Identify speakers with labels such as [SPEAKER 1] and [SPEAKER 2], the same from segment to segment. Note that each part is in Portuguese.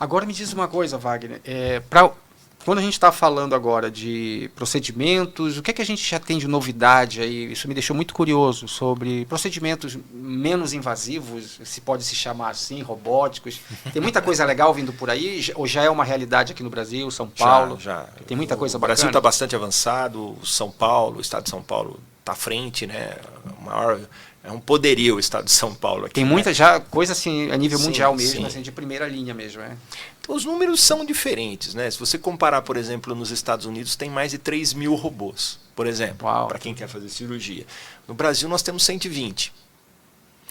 [SPEAKER 1] Agora me diz uma coisa, Wagner. Quando a gente está falando agora de procedimentos, o que é que a gente já tem de novidade aí? Isso me deixou muito curioso sobre procedimentos menos invasivos, se pode se chamar assim, robóticos. Tem muita coisa legal vindo por aí, ou já é uma realidade aqui no Brasil, São Paulo?
[SPEAKER 2] Já.
[SPEAKER 1] Tem muita coisa
[SPEAKER 2] bacana. O
[SPEAKER 1] bacana.
[SPEAKER 2] Brasil está bastante avançado, o estado de São Paulo está à frente, né? É um poderio o estado de São Paulo aqui.
[SPEAKER 1] Tem muita
[SPEAKER 2] né?
[SPEAKER 1] já coisa assim a nível mundial mesmo,
[SPEAKER 2] sim.
[SPEAKER 1] assim, de primeira linha mesmo,
[SPEAKER 2] Então, os números são diferentes, né? Se você comparar, por exemplo, nos Estados Unidos tem mais de 3 mil robôs, por exemplo, para quem quer fazer cirurgia. No Brasil nós temos 120,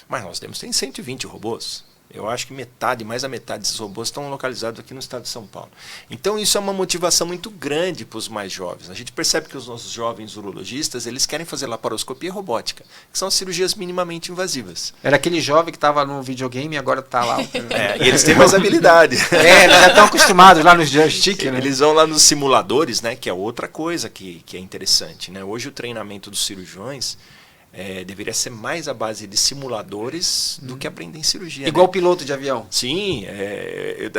[SPEAKER 2] mas nós temos 120 robôs. Eu acho que mais da metade desses robôs estão localizados aqui no estado de São Paulo. Então isso é uma motivação muito grande para os mais jovens. A gente percebe que os nossos jovens urologistas, eles querem fazer laparoscopia robótica, que são as cirurgias minimamente invasivas.
[SPEAKER 1] Era aquele jovem que estava no videogame e agora está lá.
[SPEAKER 2] E eles têm mais habilidade.
[SPEAKER 1] Eles já estão acostumados lá nos joystick, né?
[SPEAKER 2] Eles vão lá nos simuladores, né, que é outra coisa que é interessante. Né? Hoje o treinamento dos cirurgiões deveria ser mais a base de simuladores do que aprender em cirurgia.
[SPEAKER 1] Igual
[SPEAKER 2] né?
[SPEAKER 1] piloto de avião.
[SPEAKER 2] Sim, é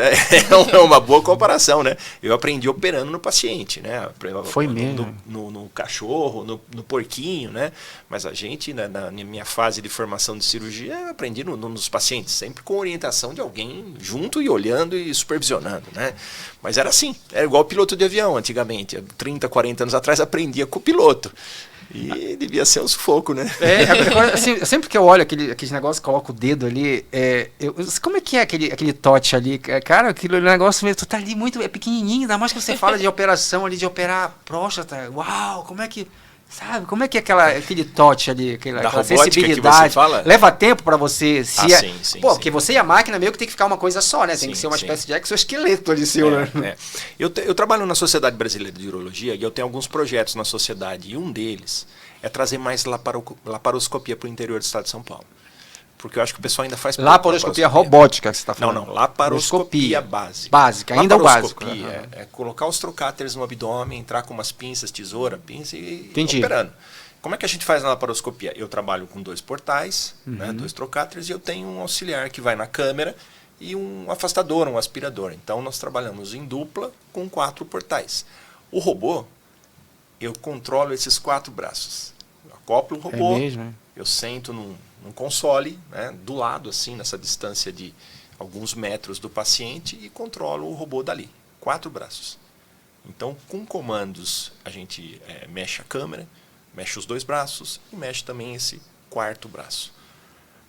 [SPEAKER 2] uma boa comparação, né? Eu aprendi operando no paciente, né?
[SPEAKER 1] Foi mesmo.
[SPEAKER 2] No cachorro, no porquinho, né? Mas a gente, na minha fase de formação de cirurgia, eu aprendi nos pacientes, sempre com orientação de alguém junto e olhando e supervisionando, né? Mas era assim, era igual piloto de avião antigamente. 30, 40 anos atrás aprendia com o piloto. E devia ser um sufoco, né?
[SPEAKER 1] Agora, assim, sempre que eu olho aqueles negócios, coloco o dedo ali, como é que é aquele tote ali? Cara, aquele negócio mesmo, tu tá ali muito, pequenininho, ainda mais que você fala de operação ali, de operar a próstata. Uau, como é que... Sabe, como é que é aquele tote ali, aquela sensibilidade? Que você fala? Leva tempo para você se...
[SPEAKER 2] sim,
[SPEAKER 1] porque você e a máquina meio que tem que ficar uma coisa só, né? Tem que ser uma espécie de exoesqueleto ali seu, né?
[SPEAKER 2] Eu trabalho na Sociedade Brasileira de Urologia e eu tenho alguns projetos na sociedade. E um deles é trazer mais laparoscopia para o interior do estado de São Paulo. Porque eu acho que o pessoal ainda faz...
[SPEAKER 1] Laparoscopia robótica que você está falando.
[SPEAKER 2] Não, laparoscopia básica.
[SPEAKER 1] Básica, ainda o básico.
[SPEAKER 2] É colocar os trocáteres no abdômen, entrar com umas pinças, tesoura, pinça e
[SPEAKER 1] Entendi.
[SPEAKER 2] operando. Como é que a gente faz na laparoscopia? Eu trabalho com 2 portais, né, 2 trocáteres, e eu tenho um auxiliar que vai na câmera e um afastador, um aspirador. Então nós trabalhamos em dupla com 4 portais. O robô, eu controlo esses 4 braços. Eu acoplo o robô, eu sento num console, né, do lado, assim, nessa distância de alguns metros do paciente e controlo o robô dali. 4 braços. Então, com comandos, a gente mexe a câmera, mexe os 2 braços e mexe também esse 4º braço.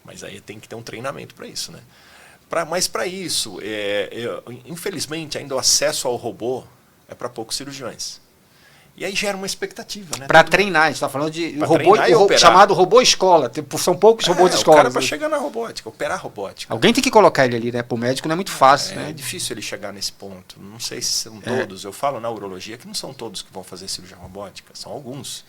[SPEAKER 2] Mas aí tem que ter um treinamento para isso, né? Mas para isso, infelizmente, ainda o acesso ao robô é para poucos cirurgiões. E aí gera uma expectativa, né?
[SPEAKER 1] Para treinar, a gente está falando de
[SPEAKER 2] robô
[SPEAKER 1] chamado robô escola. São poucos robôs de escola.
[SPEAKER 2] O cara para chegar na robótica, operar robótica.
[SPEAKER 1] Alguém tem que colocar ele ali, né? Para o médico não é muito fácil, né?
[SPEAKER 2] É difícil ele chegar nesse ponto. Não sei se são todos. Eu falo na urologia que não são todos que vão fazer cirurgia robótica, são alguns.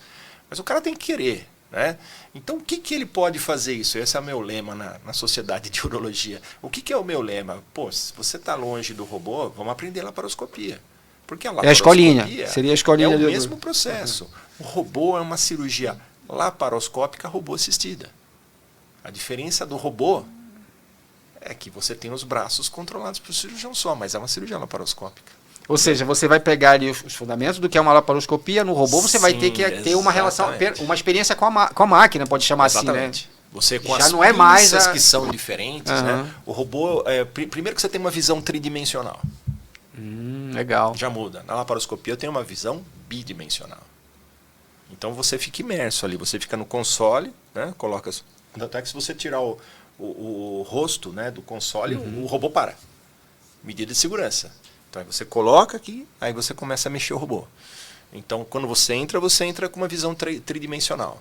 [SPEAKER 2] Mas o cara tem que querer, né? Então o que ele pode fazer isso? Esse é o meu lema na sociedade de urologia. O que é o meu lema? Pô, se você está longe do robô, vamos aprender laparoscopia. Porque a
[SPEAKER 1] escolinha. Seria a escolinha.
[SPEAKER 2] É o mesmo processo. O robô é uma cirurgia laparoscópica robô assistida. A diferença do robô é que você tem os braços controlados por cirurgião só, mas é uma cirurgia laparoscópica.
[SPEAKER 1] Ou seja, você vai pegar ali os fundamentos do que é uma laparoscopia, no robô você vai ter que ter uma relação, uma experiência com a máquina, pode chamar assim, né?
[SPEAKER 2] Você com
[SPEAKER 1] já
[SPEAKER 2] as
[SPEAKER 1] não é mais
[SPEAKER 2] pinças que são diferentes, né? O robô, primeiro que você tem uma visão tridimensional.
[SPEAKER 1] Legal.
[SPEAKER 2] Já muda. Na laparoscopia eu tenho uma visão bidimensional. Então você fica imerso ali, você fica no console, né? Coloca. Até que se você tirar o rosto, né, do console, o robô para. Medida de segurança. Então aí você coloca aqui, aí você começa a mexer o robô. Então quando você entra com uma visão tridimensional.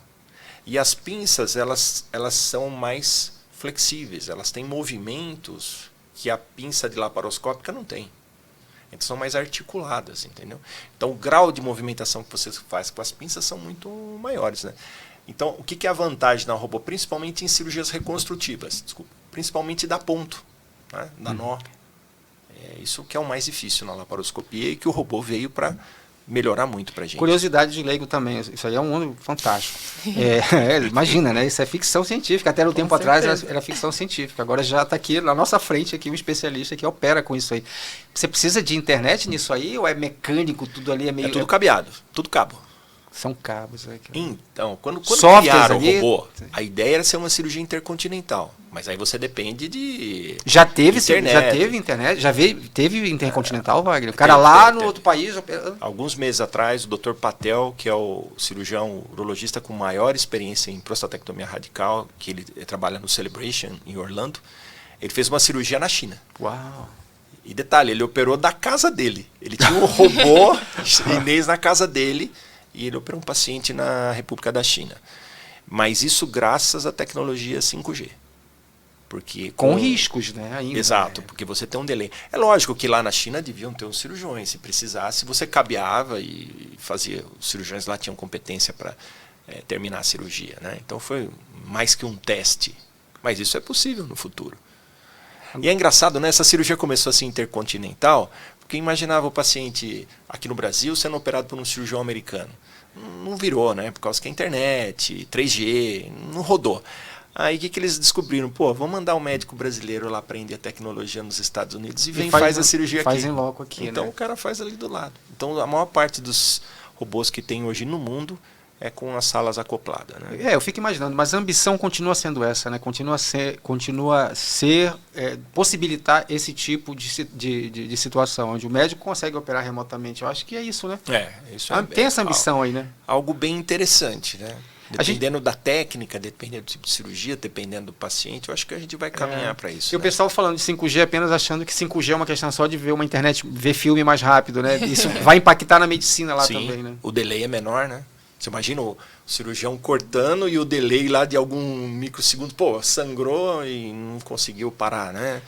[SPEAKER 2] E as pinças, elas são mais flexíveis, elas têm movimentos que a pinça de laparoscópica não tem. Então são mais articuladas, entendeu? Então o grau de movimentação que você faz com as pinças são muito maiores, né? Então o que é a vantagem na robô? Principalmente em cirurgias reconstrutivas, principalmente da ponto, né? Da nó. Isso que é o mais difícil na laparoscopia e que o robô veio para melhorar muito pra gente.
[SPEAKER 1] Curiosidade de leigo também, isso aí é um mundo fantástico. Imagina, né? Isso é ficção científica. Até no tempo atrás era ficção científica. Agora já está aqui na nossa frente aqui um especialista que opera com isso aí. Você precisa de internet nisso aí ou é mecânico, tudo ali é meio...
[SPEAKER 2] É tudo cabeado, tudo cabo.
[SPEAKER 1] São cabos.
[SPEAKER 2] Então, quando
[SPEAKER 1] criaram
[SPEAKER 2] o robô, a ideia era ser uma cirurgia intercontinental. Mas aí você depende de
[SPEAKER 1] Já teve
[SPEAKER 2] internet,
[SPEAKER 1] teve intercontinental, Wagner? O cara lá no outro país...
[SPEAKER 2] Alguns meses atrás, o Dr. Patel, que é o cirurgião urologista com maior experiência em prostatectomia radical, que ele trabalha no Celebration, em Orlando, ele fez uma cirurgia na China.
[SPEAKER 1] Uau!
[SPEAKER 2] E detalhe, ele operou da casa dele. Ele tinha um robô chinês na casa dele, e ele operou um paciente na República da China. Mas isso graças à tecnologia 5G. Porque
[SPEAKER 1] com riscos, né? Ainda,
[SPEAKER 2] exato, porque você tem um delay. É lógico que lá na China deviam ter uns cirurgiões. Se precisasse, você cabeava e fazia. Os cirurgiões lá tinham competência para terminar a cirurgia. Né? Então foi mais que um teste. Mas isso é possível no futuro. E é engraçado, né? Essa cirurgia começou a ser intercontinental, porque imaginava o paciente aqui no Brasil sendo operado por um cirurgião americano. Não virou, né? Por causa que a internet, 3G, não rodou. Aí o que eles descobriram? Pô, vamos mandar um médico brasileiro lá aprender a tecnologia nos Estados Unidos e faz a cirurgia aqui.
[SPEAKER 1] Faz em loco aqui,
[SPEAKER 2] então,
[SPEAKER 1] né?
[SPEAKER 2] O cara faz ali do lado. Então a maior parte dos robôs que tem hoje no mundo é com as salas acopladas, né?
[SPEAKER 1] Eu fico imaginando, mas a ambição continua sendo essa, né? Continua a ser possibilitar esse tipo de situação, onde o médico consegue operar remotamente. Eu acho que é isso, né?
[SPEAKER 2] Isso
[SPEAKER 1] tem essa ambição aí, né?
[SPEAKER 2] Algo bem interessante, né? Dependendo da técnica, dependendo do tipo de cirurgia, dependendo do paciente, eu acho que a gente vai caminhar para isso.
[SPEAKER 1] E o pessoal falando de 5G apenas achando que 5G é uma questão só de ver uma internet, ver filme mais rápido, né? Isso vai impactar na medicina lá também, né?
[SPEAKER 2] O delay é menor, né? Você imagina o cirurgião cortando e o delay lá de algum microsegundo, pô, sangrou e não conseguiu parar, né?